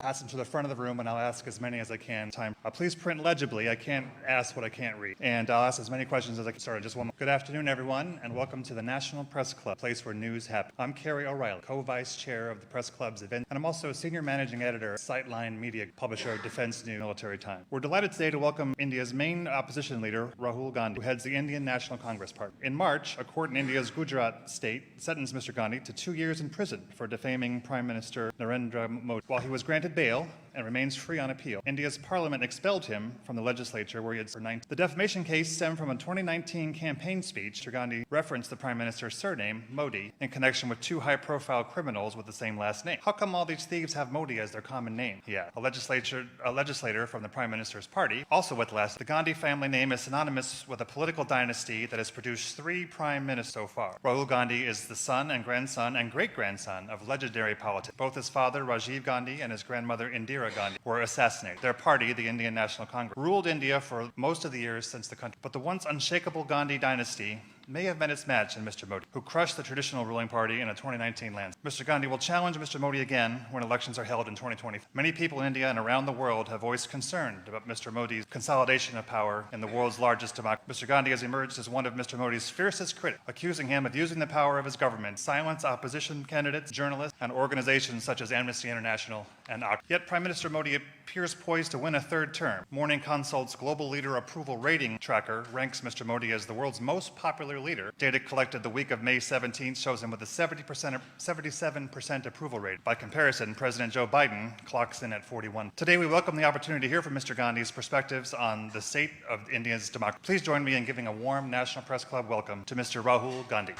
Pass them to the front of the room, and I'll ask as many as I can. Please print legibly. I can't ask what I can't read. And I'll ask as many questions as I can. Sorry, just one more. Good afternoon, everyone, and welcome to the National Press Club, a place where news happens. I'm Kerry O'Reilly, co-vice chair of the Press Club's event, and I'm also a senior managing editor at Sightline Media, publisher of Defense News Military Times. We're delighted today to welcome India's main opposition leader, Rahul Gandhi, who heads the Indian National Congress Party. In March, a court in India's Gujarat state sentenced Mr. Gandhi to 2 years in prison for defaming Prime Minister Narendra Modi. While he was granted bail and remains free on appeal, India's parliament expelled him from the legislature where he had served. The defamation case stemmed from a 2019 campaign speech. Mr. Gandhi referenced the Prime Minister's surname, Modi, in connection with two high-profile criminals with the same last name. How come all these thieves have Modi as their common name? Yeah, a legislator from the Prime Minister's party, also with the last. The Gandhi family name is synonymous with a political dynasty that has produced 3 prime ministers so far. Rahul Gandhi is the son and grandson and great-grandson of legendary politicians. Both his father, Rajiv Gandhi, and his grandmother, Indira Gandhi, were assassinated. Their party, the Indian National Congress, ruled India for most of the years since the country. But the once unshakable Gandhi dynasty may have met its match in Mr. Modi, who crushed the traditional ruling party in a 2019 landslide. Mr. Gandhi will challenge Mr. Modi again when elections are held in 2020. Many people in India and around the world have voiced concern about Mr. Modi's consolidation of power in the world's largest democracy. Mr. Gandhi has emerged as one of Mr. Modi's fiercest critics, accusing him of using the power of his government to silence opposition candidates, journalists, and organizations such as Amnesty International and Oxfam. Yet Prime Minister Modi appears poised to win a third term. Morning Consult's Global Leader Approval Rating Tracker ranks Mr. Modi as the world's most popular leader. Data collected the week of May 17th shows him with a 77% approval rate. By comparison, President Joe Biden clocks in at 41. Today, we welcome the opportunity to hear from Mr. Gandhi's perspectives on the state of India's democracy. Please join me in giving a warm National Press Club welcome to Mr. Rahul Gandhi.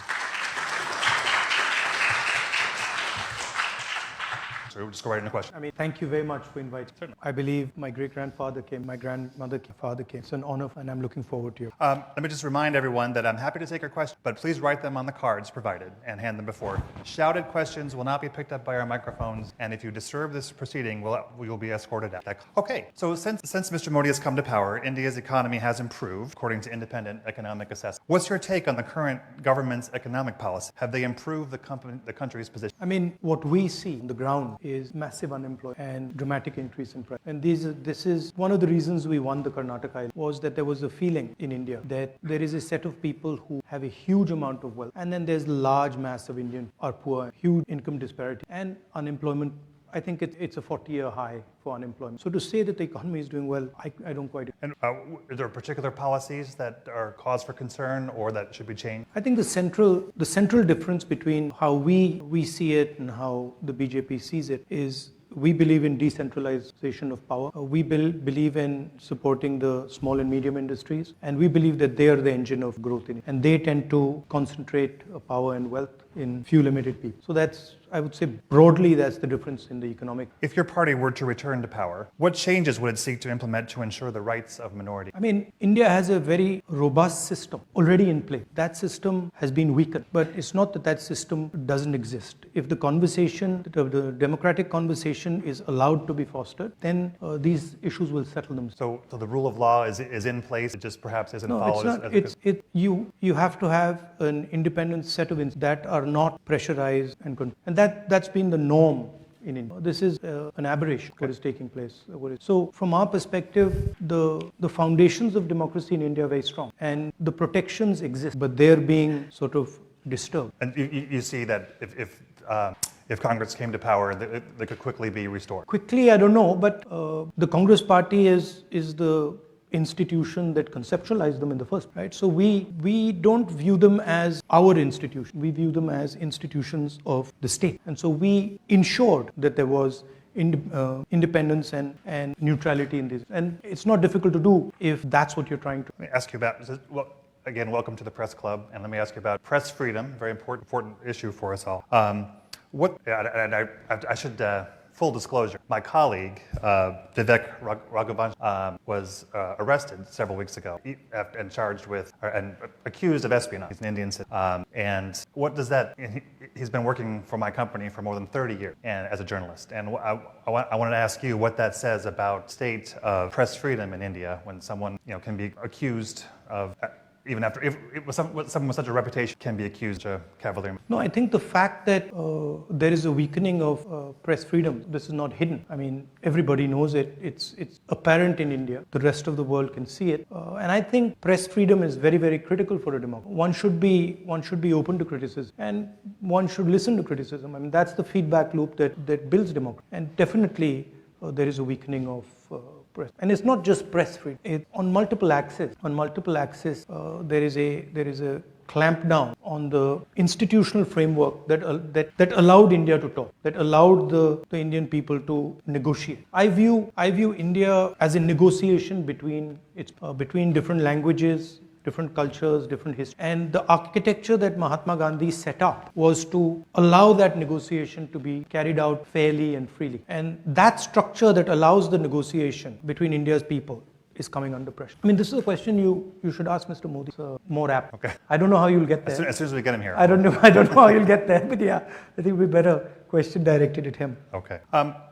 So we'll just go right into question. Thank you very much for inviting me. I believe my great-grandfather came, my grandmother came, father came. It's an honor, and I'm looking forward to you. Let me just remind everyone that I'm happy to take your questions, but please write them on the cards provided and hand them before. Shouted questions will not be picked up by our microphones, and if you disturb this proceeding, we will be escorted out. Okay, so since Mr. Modi has come to power, India's economy has improved, according to independent economic assessment. What's your take on the current government's economic policy? Have they improved the country's position? What we see on the ground is massive unemployment and dramatic increase in price. And this is one of the reasons we won the Karnataka was that there was a feeling in India that there is a set of people who have a huge amount of wealth, and then there's a large mass of Indians are poor, huge income disparity, and unemployment. I think it's a 40-year high for unemployment. So to say that the economy is doing well, I don't quite. And are there particular policies that are cause for concern or that should be changed? I think the central difference between how we see it and how the BJP sees it is we believe in decentralization of power. We believe in supporting the small and medium industries, and we believe that they are the engine of growth in it. And they tend to concentrate power and wealth in few limited people. So that's, I would say, broadly, that's the difference in the economic. If your party were to return to power, what changes would it seek to implement to ensure the rights of minorities? India has a very robust system already in place. That system has been weakened, but it's not that system doesn't exist. If the the democratic conversation is allowed to be fostered, then these issues will settle themselves. So the rule of law is in place, it just perhaps isn't followed? No, it's not. You have to have an independent set of that are not pressurized and that's been the norm in India. This is an aberration, what is taking place. So from our perspective, the foundations of democracy in India are very strong, and the protections exist, but they're being sort of disturbed. And you see that if Congress came to power, they could quickly be restored? Quickly, I don't know, but the Congress party is the institution that conceptualized them in the first, right? So we don't view them as our institution. We view them as institutions of the state. And so we ensured that there was independence and neutrality in this. And it's not difficult to do if that's what you're trying to. Let me ask you about, again, welcome to the Press Club, and let me ask you about press freedom, very important issue for us all. I should full disclosure, my colleague, Vivek Raghuvanshi, was arrested several weeks ago and charged with, and accused of espionage. He's an Indian citizen. And what does that, he's been working for my company for more than 30 years as a journalist. And I wanted to ask you what that says about state of press freedom in India when someone can be accused of even after, if someone with such a reputation can be accused of cavalier? No, I think the fact that there is a weakening of press freedom, this is not hidden. I mean, everybody knows it. It's apparent in India. The rest of the world can see it. And I think press freedom is very, very critical for a democracy. One should be open to criticism, and one should listen to criticism. I mean, that's the feedback loop that builds democracy. And definitely there is a weakening of press. And it's not just press freedom. On multiple axes, there is a clampdown on the institutional framework that allowed India to talk, that allowed the Indian people to negotiate. I view India as a negotiation between different languages, different cultures, different history. And the architecture that Mahatma Gandhi set up was to allow that negotiation to be carried out fairly and freely. And that structure that allows the negotiation between India's people is coming under pressure. I mean, this is a question you should ask Mr. Modi. It's more apt. Okay. I don't know how you'll get there. As soon as we get him here. I don't know how you'll get there, but yeah, I think it would be better question directed at him. Okay.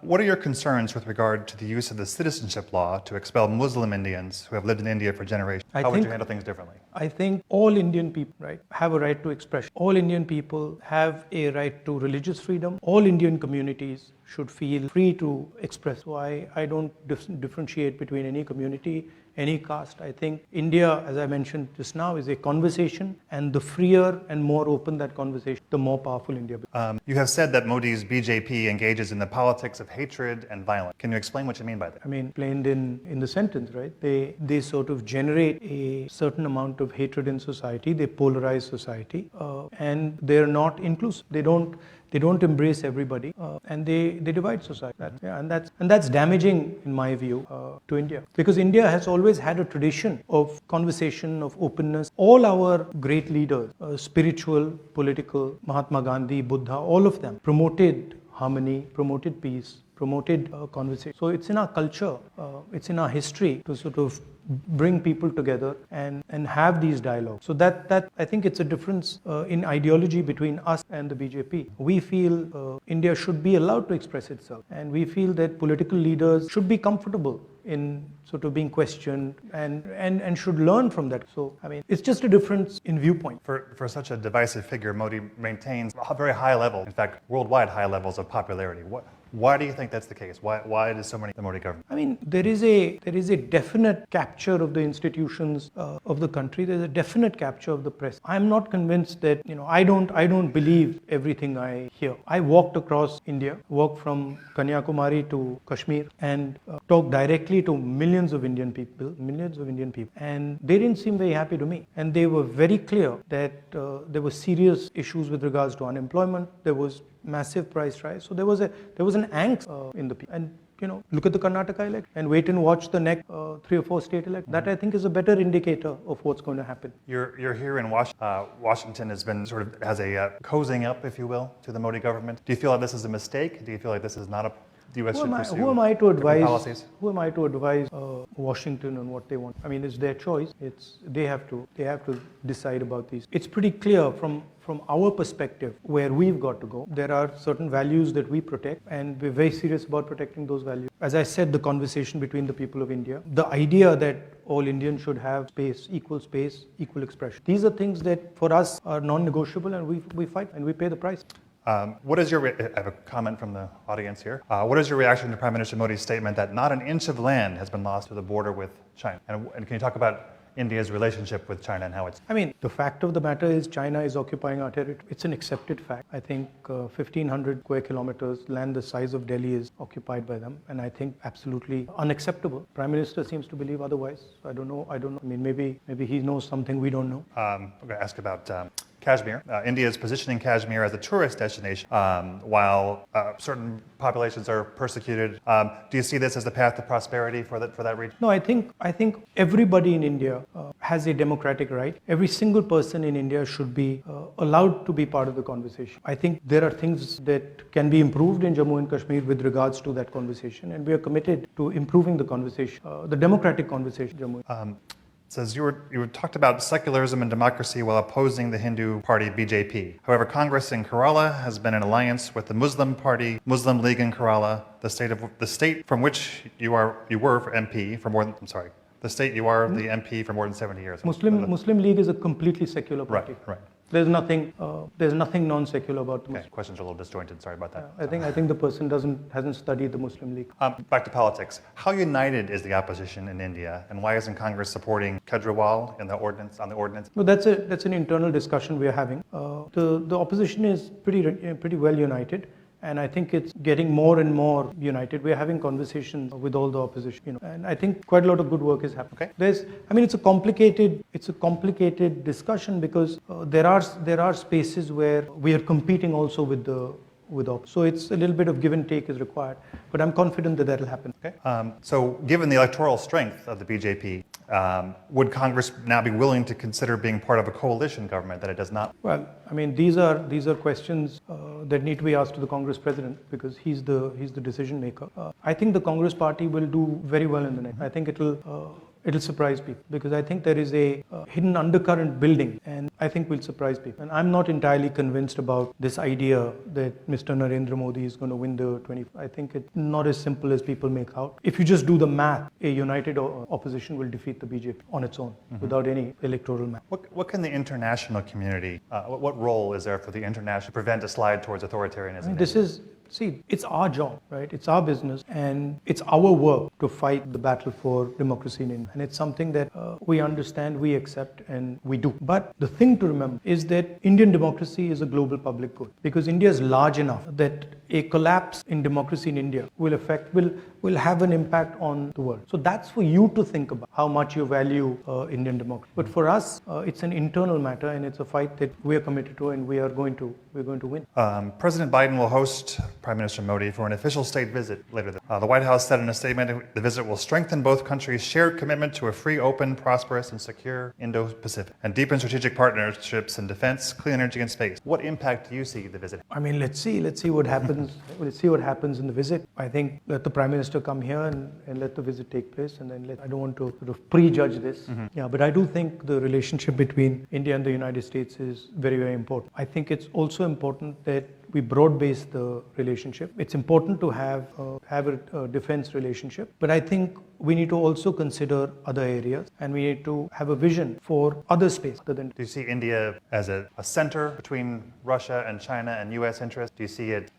What are your concerns with regard to the use of the citizenship law to expel Muslim Indians who have lived in India for generations? How would you handle things differently? I think all Indian people, right, have a right to expression. All Indian people have a right to religious freedom. All Indian communities should feel free to express. So I don't differentiate between any community, any caste. I think India, as I mentioned just now, is a conversation, and the freer and more open that conversation, the more powerful India becomes. You have said that Modi's BJP engages in the politics of hatred and violence. Can you explain what you mean by that? I mean, explained in the sentence, right? They sort of generate a certain amount of hatred in society. They polarize society, and they're not inclusive. They don't embrace everybody, and they divide society. And that's damaging, in my view, to India, because India has always had a tradition of conversation, of openness. All our great leaders, spiritual, political, Mahatma Gandhi, Buddha, all of them promoted harmony, promoted peace, promoted conversation. So it's in our culture, it's in our history to sort of bring people together and have these dialogues. So that I think it's a difference in ideology between us and the BJP. We feel India should be allowed to express itself, and we feel that political leaders should be comfortable in sort of being questioned and should learn from that. So, I mean, it's just a difference in viewpoint. For such a divisive figure, Modi maintains a very high level, in fact, worldwide high levels of popularity. Why do you think that's the case? Why does so many the Modi government? I mean, there is a definite capture of the institutions of the country. There's a definite capture of the press. I'm not convinced that, I don't believe everything I hear. I walked across India, walked from Kanyakumari to Kashmir, and talked directly to millions of Indian people, and they didn't seem very happy to me. And they were very clear that there were serious issues with regards to unemployment. There was massive price rise. So there was an angst in the people. And look at the Karnataka election and wait and watch the next 3 or 4 state elections. That, I think, is a better indicator of what's going to happen. You're here in Washington. Washington has been has a cozying up, if you will, to the Modi government. Do you feel like this is a mistake? Do you feel like this is not a U.S. should pursue who am I to advise policies? Who am I to advise Washington on what they want? I mean, it's their choice. They have to decide about these. It's pretty clear from our perspective where we've got to go. There are certain values that we protect, and we're very serious about protecting those values. As I said, the conversation between the people of India, the idea that all Indians should have space, equal expression. These are things that for us are non-negotiable, and we fight and we pay the price. What is your? I have a comment from the audience here. What is your reaction to Prime Minister Modi's statement that not an inch of land has been lost to the border with China? And can you talk about India's relationship with China and how it's... I mean, the fact of the matter is China is occupying our territory. It's an accepted fact. I think 1,500 square kilometers, land the size of Delhi, is occupied by them. And I think absolutely unacceptable. Prime Minister seems to believe otherwise. I don't know. I mean, maybe he knows something we don't know. I'm going to ask about Kashmir. India is positioning Kashmir as a tourist destination while certain populations are persecuted. Do you see this as the path to prosperity for that region? No, I think everybody in India has a democratic right. Every single person in India should be allowed to be part of the conversation. I think there are things that can be improved in Jammu and Kashmir with regards to that conversation, and we are committed to improving the conversation, the democratic conversation. Jammu. It says you talked about secularism and democracy while opposing the Hindu party BJP. However, Congress in Kerala has been in alliance with the Muslim party, Muslim League in Kerala, the state from which you were for MP for The state you are the MP for more than 70 years. Muslim League is a completely secular party. Right. There's nothing non-secular about the Muslim. Okay, questions are a little disjointed. Sorry about that. I think the person hasn't studied the Muslim League. Back to politics. How united is the opposition in India, and why isn't Congress supporting Kejriwal in the ordinance? No, that's an internal discussion we are having. The opposition is pretty well united. And I think it's getting more and more united. We're having conversations with all the opposition, and I think quite a lot of good work is happening. Okay. It's a complicated discussion because there are spaces where we are competing also with so it's a little bit of give and take is required, but I'm confident that will happen. Okay. So given the electoral strength of the BJP, would Congress now be willing to consider being part of a coalition government that it does not? Well, these are questions that need to be asked to the Congress president because he's the decision maker. I think the Congress party will do very well in the next. I think it'll surprise people because I think there is a hidden undercurrent building, and I think will surprise people. And I'm not entirely convinced about this idea that Mr. Narendra Modi is going to win the 20. I think it's not as simple as people make out. If you just do the math, a united opposition will defeat the BJP on its own without any electoral math. What can the international community, what role is there for the international to prevent a slide towards authoritarianism? It's our job, right? It's our business, and it's our work to fight the battle for democracy in India. And it's something that we understand, we accept, and we do. But the thing to remember is that Indian democracy is a global public good because India is large enough that a collapse in democracy in India will have an impact on the world. So that's for you to think about how much you value Indian democracy. But for us, it's an internal matter, and it's a fight that we are committed to, and we're going to win. President Biden will host Prime Minister Modi for an official state visit later. The White House said in a statement the visit will strengthen both countries' shared commitment to a free, open, prosperous, and secure Indo-Pacific, and deepen strategic partnerships in defense, clean energy, and space. What impact do you see the visit? Let's see what happens. Let's see what happens in the visit. I think let the Prime Minister come here and let the visit take place, and then I don't want to sort of prejudge this. Yeah, but I do think the relationship between India and the United States is very, very important. I think it's also important that we broad-base the relationship. It's important to have a defense relationship, but I think we need to also consider other areas, and we need to have a vision for other space other than. Do you see India as a center between Russia and China and U.S. interests? Do you see it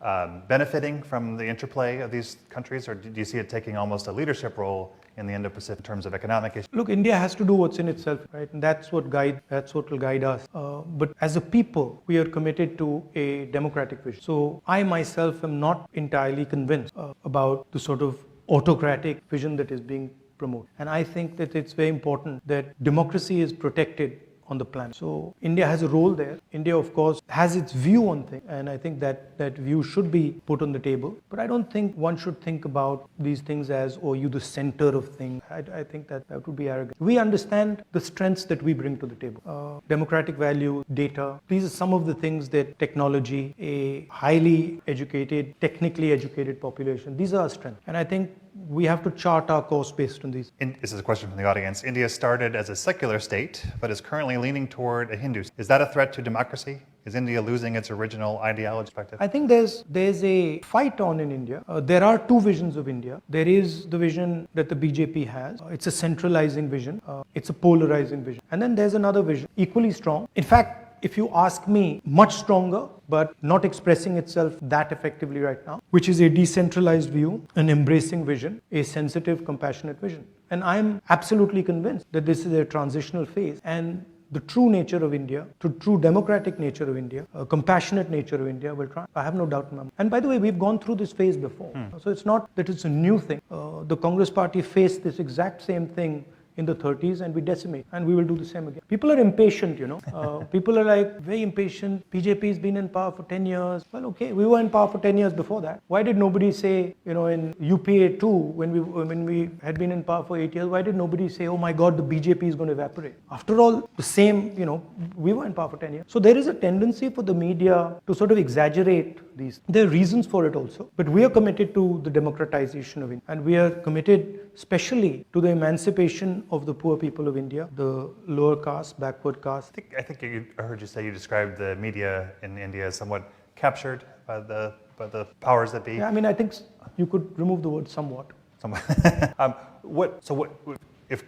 benefiting from the interplay of these countries, or do you see it taking almost a leadership role in the Indo-Pacific in terms of economic issues? Look, India has to do what's in itself, right? And that's what will guide us. But as a people, we are committed to a democratic vision. So I myself am not entirely convinced about the sort of autocratic vision that is being promoted. And I think that it's very important that democracy is protected on the planet. So India has a role there. India, of course, has its view on things, and I think that view should be put on the table. But I don't think one should think about these things as, you the center of things. I think that would be arrogant. We understand the strengths that we bring to the table. Democratic value, data. These are some of the things that technology, a highly educated, technically educated population, these are our strengths. And I think we have to chart our course based on these. This is a question from the audience. India started as a secular state, but is currently leaning toward a Hindu state. Is that a threat to democracy? Is India losing its original ideology perspective? I think there's a fight on in India. There are two visions of India. There is the vision that the BJP has. It's a centralizing vision. It's a polarizing vision. And then there's another vision, equally strong. In fact, if you ask me, much stronger, but not expressing itself that effectively right now, which is a decentralized view, an embracing vision, a sensitive, compassionate vision. And I'm absolutely convinced that this is a transitional phase, and the true nature of India, the true democratic nature of India, a compassionate nature of India will try. I have no doubt in my mind. And by the way, we've gone through this phase before. So it's not that it's a new thing. The Congress party faced this exact same thing in the 30s, and we decimate, and we will do the same again. People are impatient, people are like very impatient. BJP's been in power for 10 years. Well, okay, we were in power for 10 years before that. Why did nobody say, in UPA 2, when we had been in power for 8 years, why did nobody say, oh my God, the BJP is going to evaporate? After all, the same, we were in power for 10 years. So there is a tendency for the media to sort of exaggerate these. There are reasons for it also, but we are committed to the democratization of India, and we are committed especially to the emancipation of the poor people of India, the lower caste, backward caste. I think I heard you say you described the media in India as somewhat captured by the powers that be. Yeah, I think you could remove the word somewhat. Somewhat. if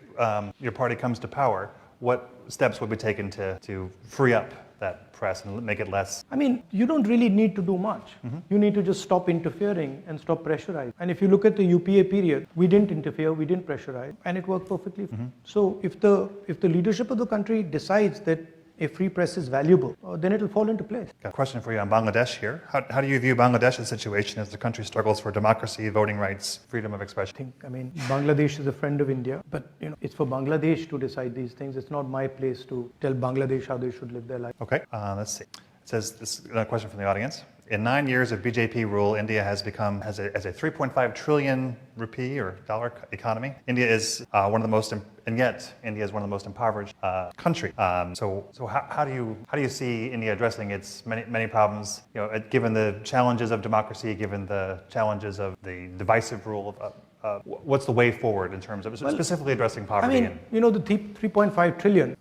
your party comes to power, what steps would be taken to free up that press and make it less? I mean, you don't really need to do much. You need to just stop interfering and stop pressurizing. And if you look at the UPA period, we didn't interfere, we didn't pressurize, and it worked perfectly. So if the leadership of the country decides that a free press is valuable, then it will fall into place. Got a question for you on Bangladesh here. How do you view Bangladesh's situation as the country struggles for democracy, voting rights, freedom of expression? I mean, Bangladesh is a friend of India, but it's for Bangladesh to decide these things. It's not my place to tell Bangladesh how they should live their life. Okay, let's see. It says, this is another question from the audience. In 9 years of BJP rule, India has become a 3.5 trillion rupee or dollar economy. India is one of the most, and yet India is one of the most impoverished country. So how do you see India addressing its many problems? Given the challenges of democracy, given the challenges of the divisive rule of what's the way forward in terms of specifically addressing poverty? I mean, the 3.5 trillion,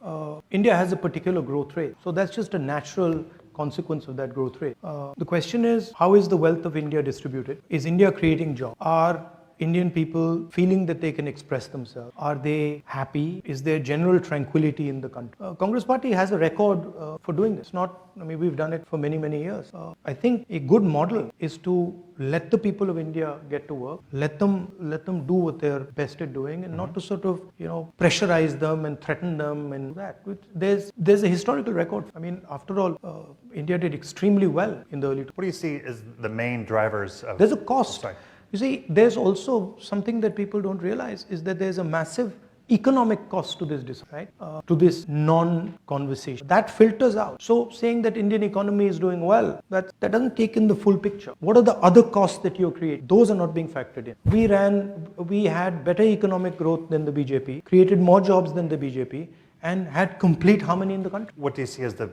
India has a particular growth rate. So that's just a natural consequence of that growth rate. The question is, how is the wealth of India distributed? Is India creating jobs? Are Indian people feeling that they can express themselves? Are they happy? Is there general tranquility in the country? Congress Party has a record for doing this. We've done it for many years. I think a good model is to let the people of India get to work, let them do what they're best at doing, and not to sort of pressurize them and threaten them and that. There's a historical record. I mean, after all, India did extremely well in the early. What do you see as the main drivers of? There's a cost. You see, there's also something that people don't realize is that there's a massive economic cost to this, right? To this non-conversation. That filters out. So saying that Indian economy is doing well, that doesn't take in the full picture. What are the other costs that you create? Those are not being factored in. We had better economic growth than the BJP, created more jobs than the BJP, and had complete harmony in the country. What do you see as the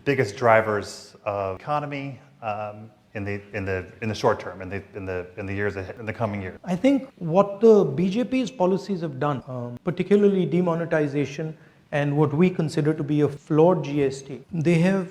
biggest drivers of economy in the short term, in the years ahead, in the coming years? I think what the BJP's policies have done, particularly demonetization and what we consider to be a flawed GST, they have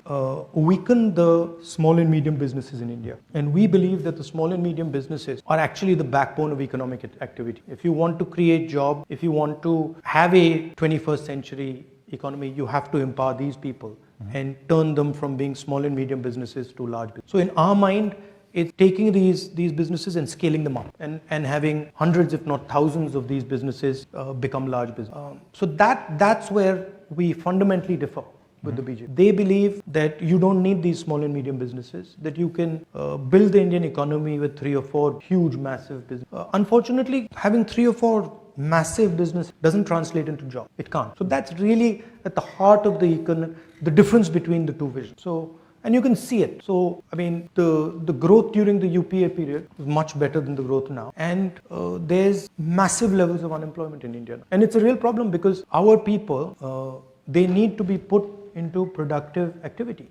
weakened the small and medium businesses in India. And we believe that the small and medium businesses are actually the backbone of economic activity. If you want to create jobs, if you want to have a 21st century economy, you have to empower these people and turn them from being small and medium businesses to large businesses. So in our mind, it's taking these businesses and scaling them up and having hundreds, if not thousands, of these businesses become large businesses. So that's where we fundamentally differ with the BJP. They believe that you don't need these small and medium businesses, that you can build the Indian economy with 3 or 4 huge, massive businesses. Unfortunately, having 3 or 4 massive business doesn't translate into jobs. It can't. So that's really at the heart of the difference between the two visions. So, and you can see it. So, I mean, the growth during the UPA period was much better than the growth now. And there's massive levels of unemployment in India. And it's a real problem because our people, they need to be put into productive activity.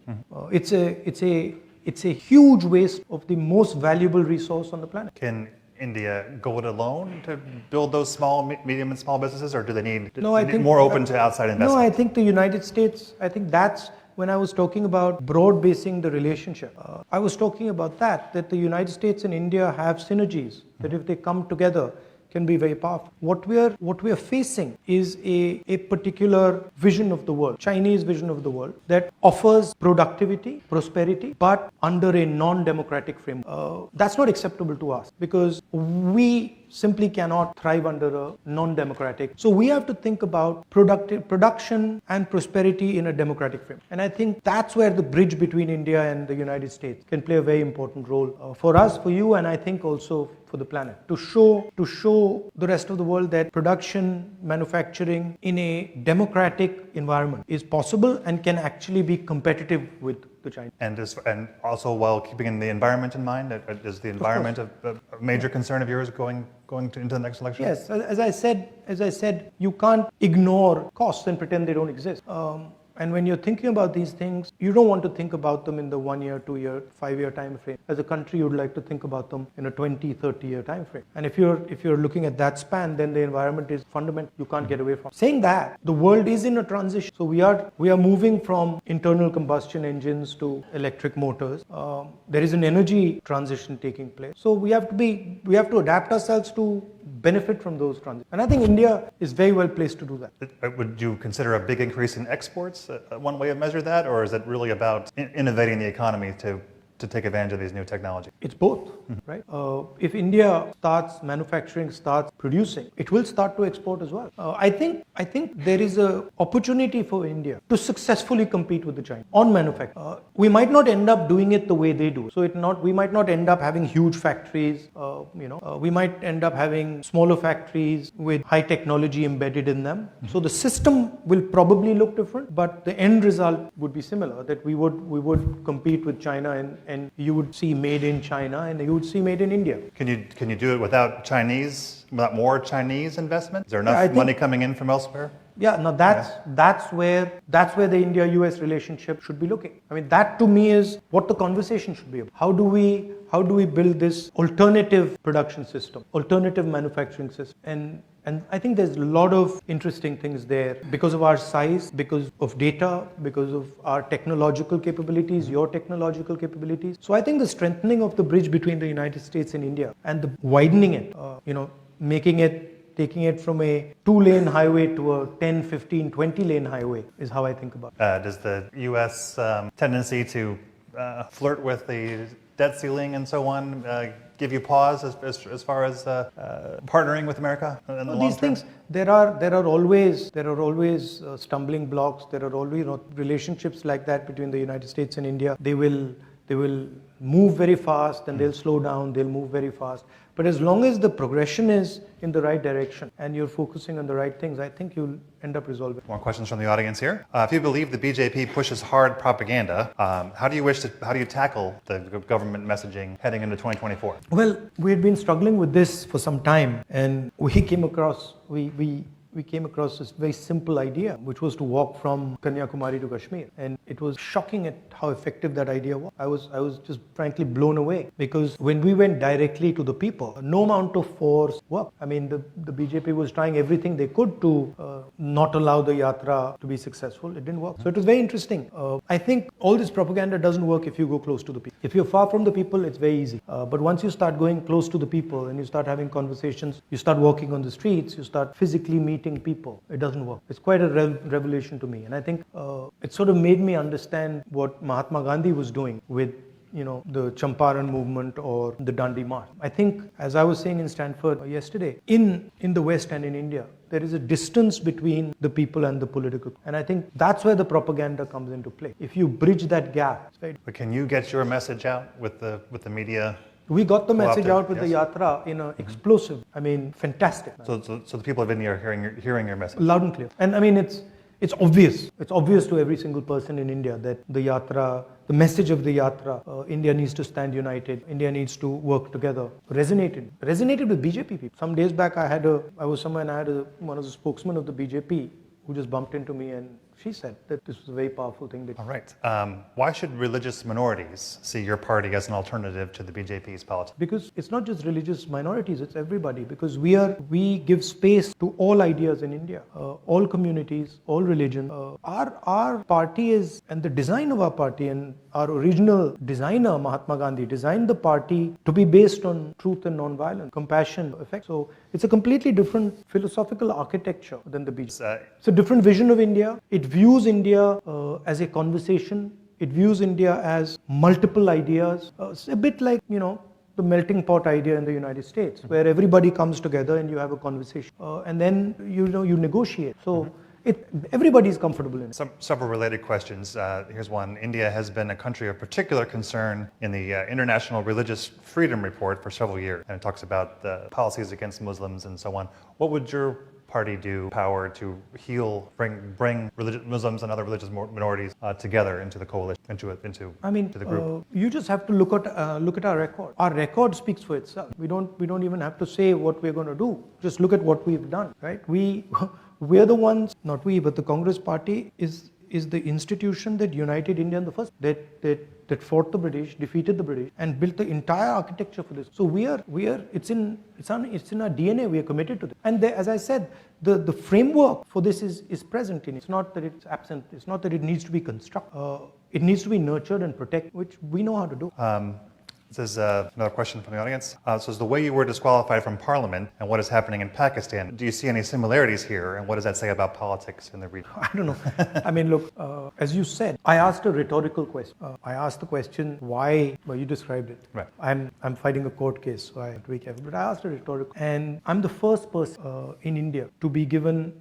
It's a huge waste of the most valuable resource on the planet. Can India go it alone to build those small, medium and small businesses, or do they need more open to outside investment? No, I think the United States, I think that's when I was talking about broad basing the relationship. I was talking about that the United States and India have synergies, that if they come together, can be very powerful. What we are facing is a particular vision of the world, Chinese vision of the world, that offers productivity, prosperity, but under a non-democratic framework. That's not acceptable to us because we simply cannot thrive under a non-democratic. So we have to think about production and prosperity in a democratic frame. And I think that's where the bridge between India and the United States can play a very important role for us, for you, and I think also for the planet. To show the rest of the world that production, manufacturing in a democratic environment is possible and can actually be competitive with the Chinese. And also while keeping the environment in mind, is the environment a major concern of yours going into the next election? Yes, as I said, you can't ignore costs and pretend they don't exist. And when you're thinking about these things, you don't want to think about them in the 1 year, 2 year, 5 year time frame. As a country, you'd like to think about them in a 20, 30 year time frame. And if you're looking at that span, then the environment is fundamental. You can't get away from. Saying that, the world is in a transition. So we are moving from internal combustion engines to electric motors. There is an energy transition taking place. So we have to adapt ourselves to benefit from those transitions. And I think India is very well placed to do that. Would you consider a big increase in exports one way to measure that, or is it really about innovating the economy to take advantage of these new technologies? It's both, right? If India starts manufacturing, starts producing, it will start to export as well. I think there is an opportunity for India to successfully compete with the China on manufacturing. We might not end up doing it the way they do. So we might not end up having huge factories. We might end up having smaller factories with high technology embedded in them. So the system will probably look different, but the end result would be similar. That we would compete with China and you would see made in China and you would see made in India. Can you do it without more Chinese investment? Is there enough money coming in from elsewhere? Yeah, no, that's where the India-US relationship should be looking. I mean, that to me is what the conversation should be about. How do we build this alternative production system, alternative manufacturing system? And I think there's a lot of interesting things there because of our size, because of data, because of our technological capabilities, your technological capabilities. So I think the strengthening of the bridge between the United States and India and the widening it, taking it from a 2-lane highway to a 10, 15, 20-lane highway is how I think about it. Does the U.S. Tendency to flirt with the debt ceiling and so on give you pause as far as partnering with America in the long these term? things, there are always stumbling blocks. There are always relationships like that between the United States and India. They will move very fast and they'll slow down. They'll move very fast. But as long as the progression is in the right direction and you're focusing on the right things, I think you'll end up resolving. More questions from the audience here. If you believe the BJP pushes hard propaganda, how do you tackle the government messaging heading into 2024? Well, we had been struggling with this for some time, and we came across this very simple idea, which was to walk from Kanyakumari to Kashmir. And it was shocking at how effective that idea was. I was just frankly blown away, because when we went directly to the people, no amount of force worked. I mean, the BJP was trying everything they could to not allow the yatra to be successful. It didn't work. So it was very interesting. I think all this propaganda doesn't work if you go close to the people. If you're far from the people, it's very easy. But once you start going close to the people and you start having conversations, you start walking on the streets, you start physically meeting people, it doesn't work. It's quite a revelation to me. And I think it sort of made me understand what Mahatma Gandhi was doing with the Champaran movement or the Dandi March. I think, as I was saying in Stanford yesterday, in the West and in India, there is a distance between the people and the political. And I think that's where the propaganda comes into play. If you bridge that gap. But can you get your message out with the media? We got the message out with the yatra in an explosive, fantastic. So the people of India are hearing your message? Loud and clear. And it's obvious. It's obvious to every single person in India that the yatra, the message of the yatra, India needs to stand united. India needs to work together. Resonated with BJP people. Some days back, I was somewhere and I had one of the spokesmen of the BJP who just bumped into me, and she said that this was a very powerful thing. All right. Why should religious minorities see your party as an alternative to the BJP's politics? Because it's not just religious minorities, it's everybody. Because we give space to all ideas in India, all communities, all religion. Our party is, and the design of our party, and our original designer, Mahatma Gandhi, designed the party to be based on truth and non-violence, compassion, effect. So it's a completely different philosophical architecture than the BJP. It's a different vision of India. It views India as a conversation. It views India as multiple ideas. It's a bit like, the melting pot idea in the United States, where everybody comes together and you have a conversation. And then, you negotiate. So everybody's comfortable in it. Several related questions. Here's one. India has been a country of particular concern in the International Religious Freedom Report for several years. And it talks about the policies against Muslims and so on. What would your party do, power to bring Muslims and other religious minorities together into the coalition, into the group? You just have to look at our record. Our record speaks for itself. We don't even have to say what we're going to do. Just look at what we've done, right? We're the ones, not we, but the Congress party is the institution that united India in the first, that fought the British, defeated the British, and built the entire architecture for this. So it's in our DNA. We are committed to this. And as I said, the framework for this is present in it. It's not that it's absent. It's not that it needs to be constructed. It needs to be nurtured and protected, which we know how to do. This is another question from the audience. So is the way you were disqualified from parliament and what is happening in Pakistan, do you see any similarities here, and what does that say about politics in the region? I don't know. I mean, look, as you said, I asked a rhetorical question. I asked the question, why, well, you described it. Right. I'm fighting a court case, so I have to be careful. But I asked a rhetorical, and I'm the first person in India to be given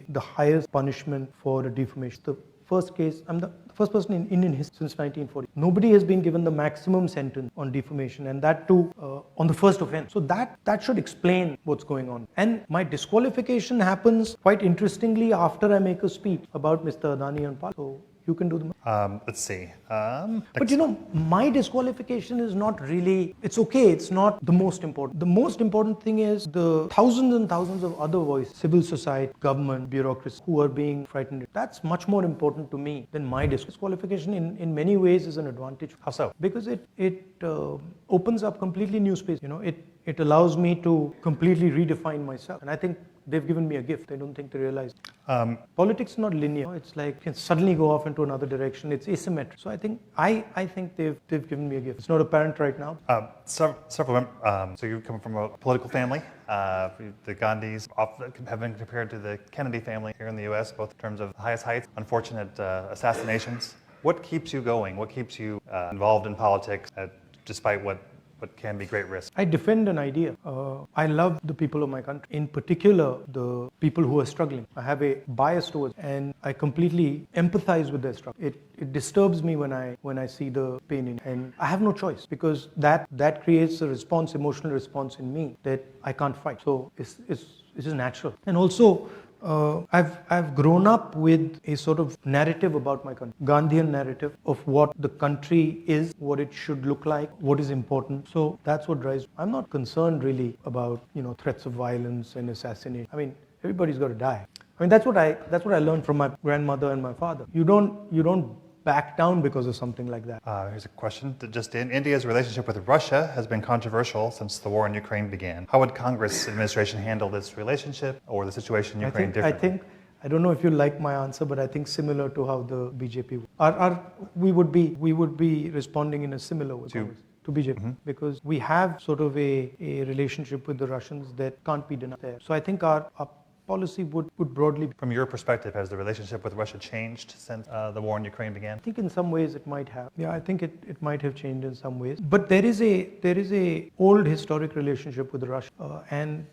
the highest punishment for a defamation. The first case, I'm the first person in Indian history since 1940. Nobody has been given the maximum sentence on defamation, and that too on the first offense. So that should explain what's going on. And my disqualification happens quite interestingly after I make a speech about Mr. Adani and Pal. So you can do the. Let's see. But you know, my disqualification is not really, it's okay, it's not the most important. The most important thing is the thousands and thousands of other voices, civil society, government, bureaucracy, who are being frightened. That's much more important to me than my disqualification. In many ways is an advantage. How so? Because it opens up completely new space. You know, it allows me to completely redefine myself. And I think they've given me a gift. I don't think they realize. Politics is not linear. It's like you can suddenly go off into another direction. It's asymmetric. So I think they've given me a gift. It's not apparent right now. So you come from a political family. The Gandhis have been compared to the Kennedy family here in the U.S., both in terms of highest heights, unfortunate assassinations. What keeps you going? What keeps you involved in politics despite what can be great risk? I defend an idea. I love the people of my country, in particular the people who are struggling. I have a bias towards, and I completely empathize with their struggle. It disturbs me when I see the pain in, and I have no choice, because that creates a response, emotional response in me that I can't fight. So it's just natural. And also, I've grown up with a sort of narrative about my country, Gandhian narrative of what the country is, what it should look like, what is important. So that's what drives me. I'm not concerned really about threats of violence and assassination. I mean, everybody's got to die. I mean, that's what I learned from my grandmother and my father. You don't back down because of something like that. Here's a question that just in. India's relationship with Russia has been controversial since the war in Ukraine began. How would Congress administration handle this relationship or the situation in Ukraine differently? I don't know if you like my answer, but I think similar to how the BJP we would be responding in a similar way to BJP, because we have sort of a relationship with the Russians that can't be denied there. So I think our policy would broadly be. From your perspective, has the relationship with Russia changed since the war in Ukraine began? I think in some ways it might have. Yeah, I think it might have changed in some ways. But there is a old historic relationship with Russia, and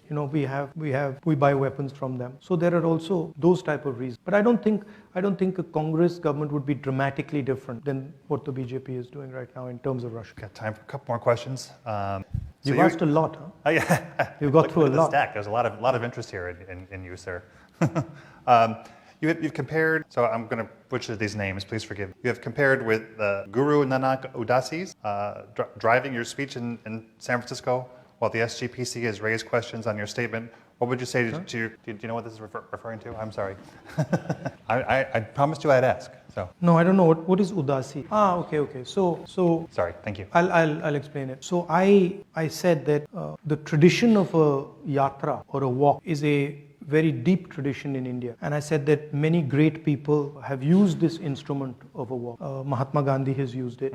we buy weapons from them. So there are also those type of reasons. But I don't think a Congress government would be dramatically different than what the BJP is doing right now in terms of Russia. Got time for a couple more questions. You've asked a lot, huh? Oh, yeah. You've got through a lot. Stack. There's a lot of interest here in you, sir. You've compared, so I'm going to butcher these names, please forgive me. You have compared with Guru Nanak Udasis driving your speech in San Francisco while the SGPC has raised questions on your statement. What would you say to do you know what this is referring to? I'm sorry. I promised you I'd ask. So. No, I don't know. What is Udasi? Okay. So. Sorry, thank you. I'll explain it. So I said that the tradition of a yatra or a walk is a very deep tradition in India. And I said that many great people have used this instrument of a walk. Mahatma Gandhi has used it.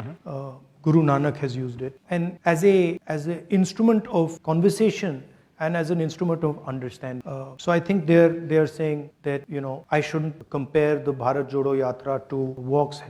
Guru Nanak has used it. And as an instrument of conversation, and as an instrument of understanding. So I think they're saying that I shouldn't compare the Bharat Jodo Yatra to walks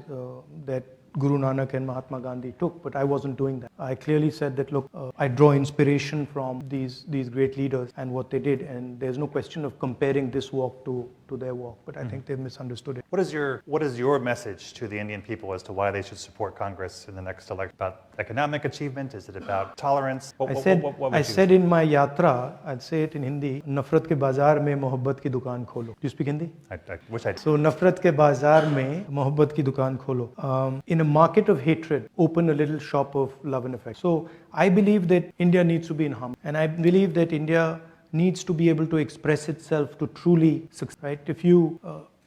that Guru Nanak and Mahatma Gandhi took, but I wasn't doing that. I clearly said that, look, I draw inspiration from these great leaders and what they did, and there's no question of comparing this walk to their walk, but I think they've misunderstood it. What is your message to the Indian people as to why they should support Congress in the next election? About economic achievement? Is it about tolerance? I said in my yatra, I'd say it in Hindi, Nafrat ke bazaar mein mohabbat ki dukaan kholo. Do you speak Hindi? I wish I did. So Nafrat ke bazaar mein mohabbat ki dukaan kholo. In a market of hatred, open a little shop of love and affection. So I believe that India needs to be in harmony, and I believe that India needs to be able to express itself to truly succeed. Right? If you,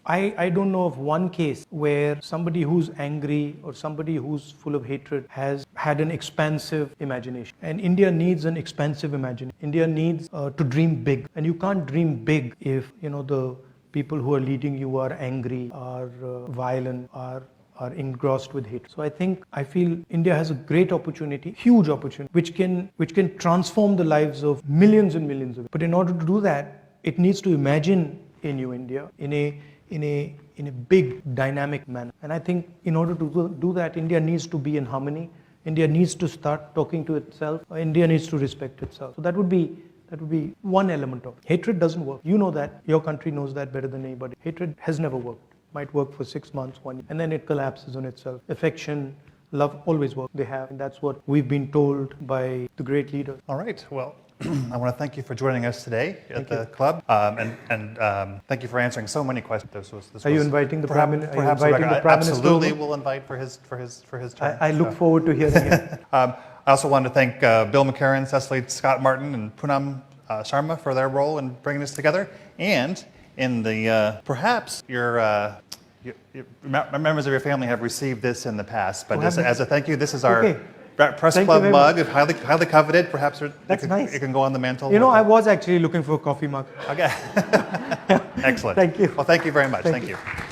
I don't know of one case where somebody who's angry or somebody who's full of hatred has had an expansive imagination. And India needs an expansive imagination. India needs to dream big, and you can't dream big if the people who are leading you are angry, are violent, are are engrossed with hatred. So I feel India has a great opportunity, huge opportunity, which can transform the lives of millions and millions of people. But in order to do that, it needs to imagine a new India in a big dynamic manner. And I think in order to do that, India needs to be in harmony. India needs to start talking to itself. India needs to respect itself. So that would be one element of it. Hatred doesn't work. You know that. Your country knows that better than anybody. Hatred has never worked. Might work for 6 months, 1 year, and then it collapses on itself. Affection, love always work. They have, and that's what we've been told by the great leaders. All right. Well, I want to thank you for joining us today at the club, and thank you for answering so many questions. Are you inviting the Prime Minister? Absolutely, we'll invite for his turn. I look forward to hearing it. I also want to thank Bill McCarran, Cecily Scott Martin, and Poonam Sharma for their role in bringing this together. And in the perhaps your members of your family have received this in the past, but as a thank you, this is our press club mug, highly coveted. Perhaps That's nice. It can go on the mantle. You know, I was actually looking for a coffee mug. Okay. Excellent. Thank you. Well, thank you very much. Thank Thank you. you.